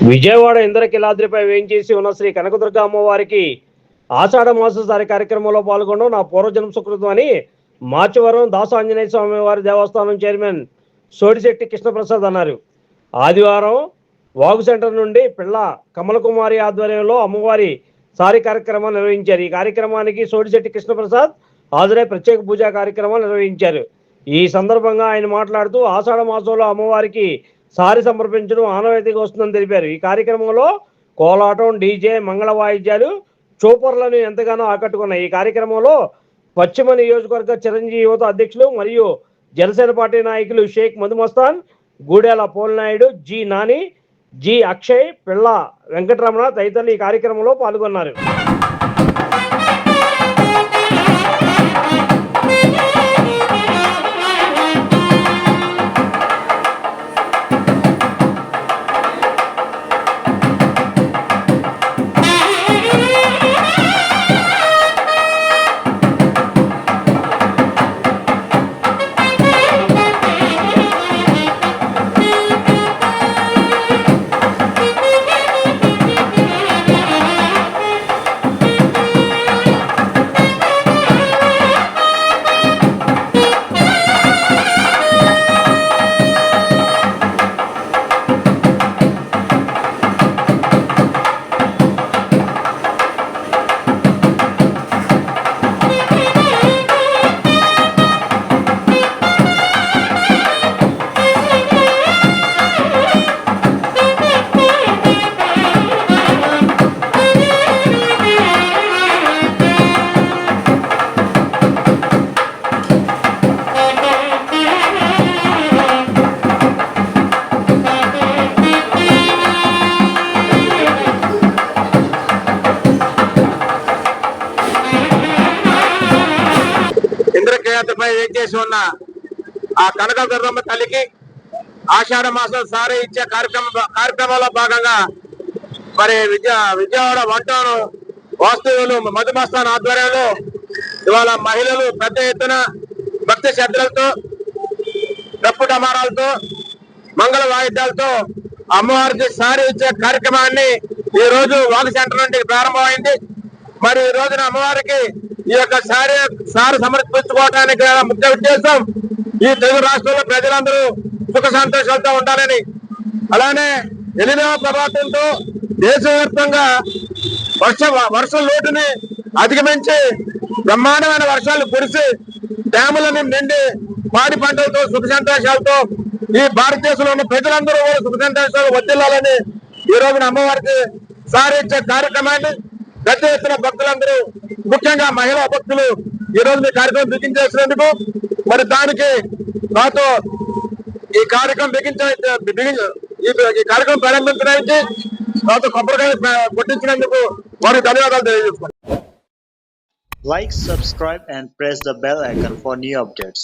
విజయవాడ ఇంద్రకీలాద్రిపై వేయించేసి ఉన్న శ్రీ కనకదుర్గ అమ్మవారికి ఆషాఢ మాససారి కార్యక్రమంలో పాల్గొనడం నా పూర్వజన్మ సుకృతం అని మార్చివరం దాస ఆంజనేయ స్వామి వారి దేవస్థానం చైర్మన్ సోడిశెట్టి కృష్ణప్రసాద్ అన్నారు. ఆదివారం వాగు సెంటర్ నుండి పిల్ల కమలకుమారి ఆధ్వర్యంలో అమ్మవారి సారి కార్యక్రమం నిర్వహించారు. ఈ కార్యక్రమానికి సోడిశెట్టి కృష్ణప్రసాద్ హాజరై ప్రత్యేక పూజా కార్యక్రమాలు నిర్వహించారు. ఈ సందర్భంగా ఆయన మాట్లాడుతూ ఆషాఢ మాసంలో అమ్మవారికి సారి సమర్పించడం ఆనవాయితీగా వస్తుందని తెలిపారు. ఈ కార్యక్రమంలో కోలాటం, డీజే, మంగళ వాయిద్యాలు చూపర్లను ఎంతగానో ఆకట్టుకున్నాయి. ఈ కార్యక్రమంలో పశ్చిమ నియోజకవర్గ చిరంజీవి యువత అధ్యక్షులు మరియు జనసేన పార్టీ నాయకులు షేక్ మధుమస్తాన్, గూడెల పోల్నాయుడు, జి నాని, జి అక్షయ్, పిల్ల వెంకటరమణ తదితరులు ఈ కార్యక్రమంలో పాల్గొన్నారు. ఇంద్రకీలాద్రిపై వేచేసి ఉన్న ఆ కనకదుర్గమ్మ తల్లికి ఆషాఢ మాసం సారీ ఇచ్చే కార్యక్రమంలో భాగంగా మరి విజయవాడ వంటను వాస్తువులు మధుమస్తాన్ ఆధ్వర్యంలో ఇవాళ మహిళలు పెద్ద ఎత్తున భక్తి శ్రద్ధలతో, డప్పు డమారాలతో, మంగళ వాయిద్యాలతో అమ్మవారికి సారీ ఇచ్చే కార్యక్రమాన్ని ఈ రోజు వాగు సెంటర్ నుండి ప్రారంభమైంది. మరి ఈ రోజున అమ్మవారికి ఈ యొక్క సారి సమర్పించుకోవడానికి ముఖ్య ఉద్దేశం ఈ తెలుగు రాష్ట్రంలో ప్రజలందరూ సుఖ సంతోషాలతో ఉండాలని, అలానే ఎలినో ప్రభావంతో దేశవ్యాప్తంగా వర్షం లోటుని అధిగమించి బ్రహ్మాండమైన వర్షాలు కురిసి డ్యాములను నిండి పాడి పంటలతో సుఖ సంతోషాలతో ఈ భారతదేశంలో ఉన్న ప్రజలందరూ కూడా సుఖ సంతోషాలు వర్తిల్లాలని ఈ రోజున అమ్మవారికి సారి ఇచ్చే కార్యక్రమాన్ని పెద్ద ఎత్తున భక్తులందరూ, ముఖ్యంగా మహిళా భక్తులు ఈ రోజు మీ కార్యక్రమం బిగించేసినందుకు మరి దానికి నాతో ఈ కార్యక్రమం ఈ కార్యక్రమం ప్రారంభించడానికి నాతో కొబ్బరికాయ కొట్టించినందుకు వారికి ధన్యవాదాలు తెలియజేస్తున్నాను. Like, subscribe and press the bell icon for new updates.